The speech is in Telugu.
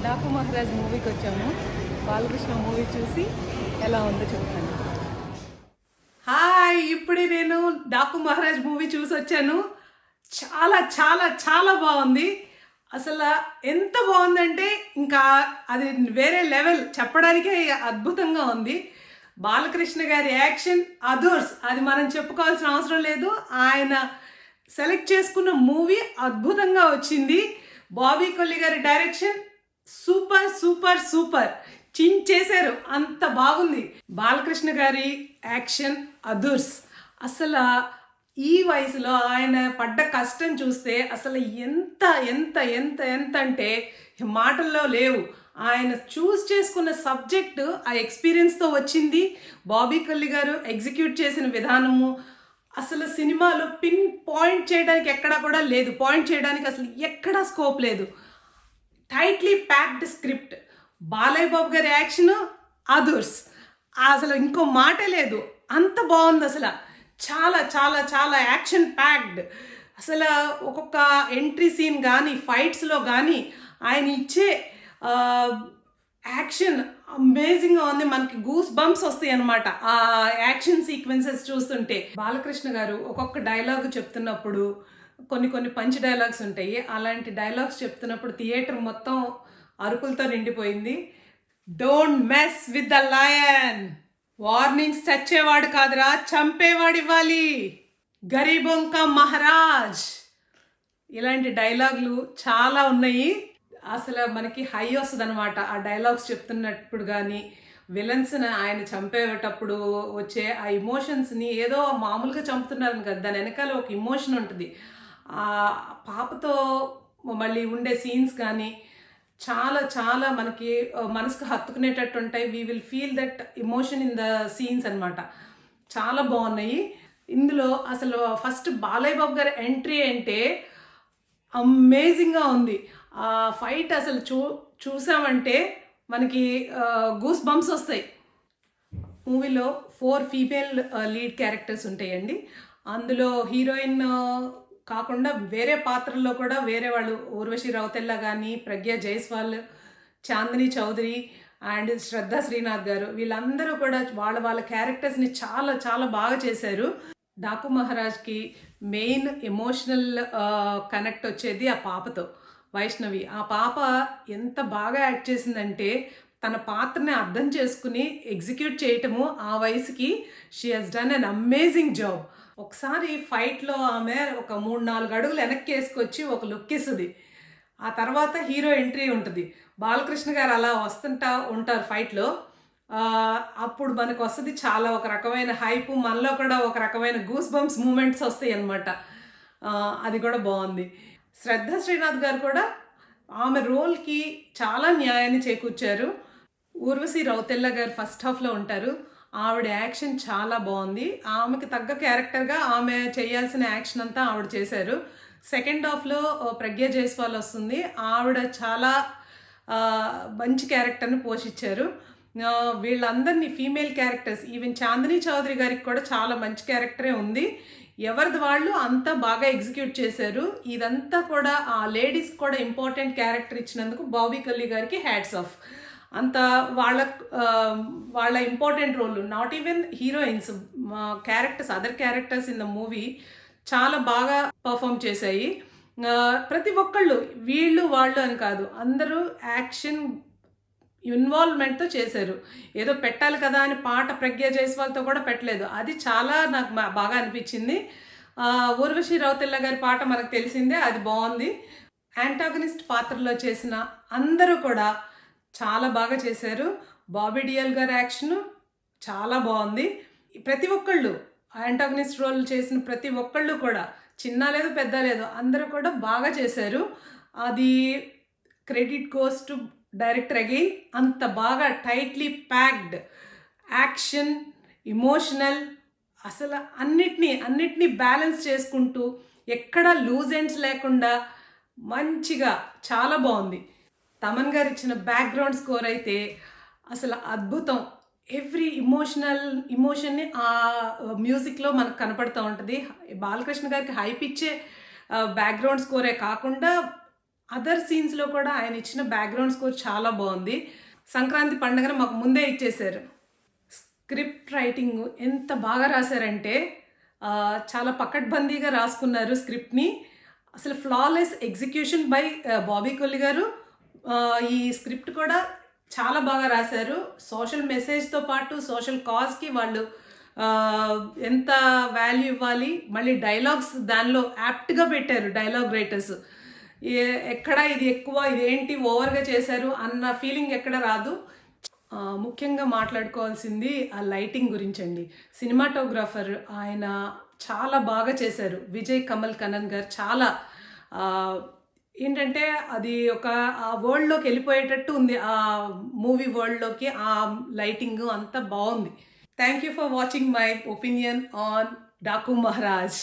డాకు మహారాజ్ మూవీకి వచ్చాము. బాలకృష్ణ మూవీ చూసి ఎలా ఉందో చెప్తాను. హాయ్, ఇప్పుడే నేను డాకు మహారాజ్ మూవీ చూసి వచ్చాను. చాలా చాలా చాలా బాగుంది. అసలు ఎంత బాగుందంటే ఇంకా అది వేరే లెవెల్, చెప్పడానికే అద్భుతంగా ఉంది. బాలకృష్ణ గారి యాక్షన్ అదర్స్, అది మనం చెప్పుకోవాల్సిన అవసరం లేదు. ఆయన సెలెక్ట్ చేసుకున్న మూవీ అద్భుతంగా వచ్చింది. బాబీ కొల్లి గారి డైరెక్షన్ సూపర్ సూపర్ సూపర్ చించేశారు, అంత బాగుంది. బాలకృష్ణ గారి యాక్షన్ అదర్స్. అసలు ఈ వయసులో ఆయన పడ్డ కష్టం చూస్తే అసలు ఎంత ఎంత ఎంత ఎంత అంటే మాటల్లో లేవు. ఆయన చూస్ చేసుకున్న సబ్జెక్టు ఆ ఎక్స్పీరియన్స్తో వచ్చింది. బాబీ కొల్లి గారు ఎగ్జిక్యూట్ చేసిన విధానము అసలు సినిమాలో పిన్ పాయింట్ చేయడానికి ఎక్కడా కూడా లేదు. పాయింట్ చేయడానికి అసలు ఎక్కడా స్కోప్ లేదు. Tightly packed script. Balayya Babu గారి యాక్షన్ అదర్స్, అసలు ఇంకో మాటే లేదు, అంత బాగుంది. అసలు చాలా చాలా చాలా యాక్షన్ ప్యాక్డ్. అసలు ఒక్కొక్క ఎంట్రీ సీన్ కానీ ఫైట్స్లో కానీ ఆయన ఇచ్చే యాక్షన్ అమేజింగ్గా ఉంది. మనకి గూస్ బంప్స్ వస్తాయి అన్నమాట ఆ యాక్షన్ సీక్వెన్సెస్ చూస్తుంటే. బాలకృష్ణ గారు ఒక్కొక్క డైలాగ్ చెప్తున్నప్పుడు కొన్ని కొన్ని పంచ్ డైలాగ్స్ ఉంటాయి. అలాంటి డైలాగ్స్ చెప్తున్నప్పుడు థియేటర్ మొత్తం అరుపులతో నిండిపోయింది. Don't mess with the lion. Warnings చచ్చేవాడు కాదురా, చంపేవాడు ఇవ్వాలి. గరీబోంకా మహారాజ్. ఇలాంటి డైలాగులు చాలా ఉన్నాయి. అసలు మనకి హై వస్తుంది అనమాట ఆ డైలాగ్స్ చెప్తున్నప్పుడు. కానీ విలన్స్ని ఆయన చంపేటప్పుడు వచ్చే ఆ ఇమోషన్స్ని, ఏదో మామూలుగా చంపుతున్నారని కదా, దాని వెనకాల ఒక ఇమోషన్ ఉంటుంది. ఆ పాపతో మళ్ళీ ఉండే సీన్స్ కానీ చాలా చాలా మనకి మనసుకు హత్తుకునేటట్టు ఉంటాయి. We will feel that emotion in the scenes అనమాట. చాలా బాగున్నాయి. ఇందులో అసలు ఫస్ట్ బాలయ్య బాబు గారి ఎంట్రీ అంటే అమేజింగ్గా ఉంది. ఆ ఫైట్ అసలు చూసామంటే మనకి గూస్ బంప్స్ వస్తాయి. మూవీలో 4 ఫీమేల్ లీడ్ క్యారెక్టర్స్ ఉంటాయండి. అందులో హీరోయిన్ కాకుండా వేరే పాత్రల్లో కూడా వేరే వాళ్ళు, ఊర్వశి రౌతెల్లా కానీ, ప్రజ్ఞ జైస్వాల్, చాందిని చౌదరి అండ్ శ్రద్ధా శ్రీనాథ్ గారు, వీళ్ళందరూ కూడా వాళ్ళ వాళ్ళ క్యారెక్టర్స్ని చాలా చాలా బాగా చేశారు. డాకు మహారాజ్కి మెయిన్ ఎమోషనల్ కనెక్ట్ వచ్చేది ఆ పాపతో, వైష్ణవి. ఆ పాప ఎంత బాగా యాక్ట్ చేసిందంటే తన పాత్రని అర్థం చేసుకుని ఎగ్జిక్యూట్ చేయటము ఆ వయసుకి she has done an amazing job. ఒకసారి ఫైట్లో ఆమె ఒక 3-4 అడుగులు వెనక్కి వేసుకొచ్చి ఒక లుక్ ఇస్తుంది. ఆ తర్వాత హీరో ఎంట్రీ ఉంటుంది. బాలకృష్ణ గారు అలా వస్తుంటా ఉంటారు ఫైట్లో. అప్పుడు మనకు వస్తుంది చాలా ఒక రకమైన హైపు, మనలో కూడా ఒక రకమైన గూస్ బంప్స్ మూమెంట్స్ వస్తాయి అన్నమాట. అది కూడా బాగుంది. శ్రద్ధా శ్రీనాథ్ గారు కూడా ఆమె రోల్కి చాలా న్యాయాన్ని చేకూర్చారు. ఊర్వశి రౌతెల్లా గారు ఫస్ట్ హాఫ్లో ఉంటారు. ఆవిడ యాక్షన్ చాలా బాగుంది. ఆమెకి తగ్గ క్యారెక్టర్గా ఆమె చేయాల్సిన యాక్షన్ అంతా ఆవిడ చేశారు. సెకండ్ హాఫ్లో ప్రజ్ఞ జైస్వాల్ వస్తుంది. ఆవిడ చాలా మంచి క్యారెక్టర్ని పోషించారు. వీళ్ళందరినీ female characters, even Chandini Chaudhary గారికి కూడా చాలా మంచి క్యారెక్టరే ఉంది. ఎవరిది వాళ్ళు అంతా బాగా ఎగ్జిక్యూట్ చేశారు. ఇదంతా కూడా ఆ లేడీస్ కూడా ఇంపార్టెంట్ క్యారెక్టర్ ఇచ్చినందుకు బాబీ కొల్లి గారికి హ్యాట్స్ ఆఫ్. అంత వాళ్ళ important role, not even heroines, characters, other characters in the movie చాలా బాగా పర్ఫామ్ చేశాయి. ప్రతి ఒక్కళ్ళు, వీళ్ళు వాళ్ళు అని కాదు, అందరూ యాక్షన్ ఇన్వాల్వ్మెంట్తో చేశారు. ఏదో పెట్టాలి కదా అని పాట ప్రజ్ఞ జైస్వాల్తో కూడా పెట్టలేదు. అది చాలా నాకు బాగా అనిపించింది. ఊర్వశి రౌతెల్లా గారి పాట మనకు తెలిసిందే, అది బాగుంది. యాంటాగనిస్ట్ పాత్రలో చేసిన అందరూ కూడా చాలా బాగా చేశారు. బాబీ డియోల్ గారి యాక్షన్ చాలా బాగుంది. ప్రతి ఒక్కళ్ళు యాంటాగనిస్ట్ రోల్ చేసిన ప్రతి ఒక్కళ్ళు కూడా, చిన్న లేదు పెద్ద లేదు, అందరూ కూడా బాగా చేశారు. అది credit goes to director again. అంత బాగా టైట్లీ ప్యాక్డ్ యాక్షన్, ఇమోషనల్, అసలు అన్నిటినీ బ్యాలెన్స్ చేసుకుంటూ ఎక్కడ లూజ్ ఎండ్స్ లేకుండా మంచిగా చాలా బాగుంది. తమన్ గారు ఇచ్చిన బ్యాక్గ్రౌండ్ స్కోర్ అయితే అసలు అద్భుతం. ఎవ్రీ ఇమోషన్ని ఆ మ్యూజిక్లో మనకు కనపడుతూ ఉంటుంది. బాలకృష్ణ గారికి హైప్ ఇచ్చే బ్యాక్గ్రౌండ్ స్కోరే కాకుండా అదర్ సీన్స్లో కూడా ఆయన ఇచ్చిన బ్యాక్గ్రౌండ్ స్కోర్ చాలా బాగుంది. సంక్రాంతి పండుగను మాకు ముందే ఇచ్చేశారు. స్క్రిప్ట్ రైటింగ్ ఎంత బాగా రాశారంటే చాలా పకడ్బందీగా రాసుకున్నారు స్క్రిప్ట్ని. అసలు flawless execution by Bobby Kolli గారు. ఈ స్క్రిప్ట్ కూడా చాలా బాగా రాశారు. సోషల్ మెసేజ్తో పాటు సోషల్ కాజ్కి వాళ్ళు ఎంత వాల్యూ ఇవ్వాలి, మళ్ళీ డైలాగ్స్ దానిలో యాప్ట్గా పెట్టారు డైలాగ్ రైటర్స్. ఎక్కడ ఇది ఎక్కువ, ఇదేంటి ఓవర్గా చేశారు అన్న ఫీలింగ్ ఎక్కడ రాదు. ముఖ్యంగా మాట్లాడుకోవాల్సింది ఆ లైటింగ్ గురించి అండి. సినిమాటోగ్రాఫర్ ఆయన చాలా బాగా చేశారు. విజయ్ కమల్ కన్నన్ గారు చాలా ఏంటంటే అది ఒక ఆ వరల్డ్లోకి వెళ్ళిపోయేటట్టు ఉంది. ఆ మూవీ వరల్డ్లోకి ఆ లైటింగ్ అంతా బాగుంది. Thank you for watching my opinion on Daaku Maharaj.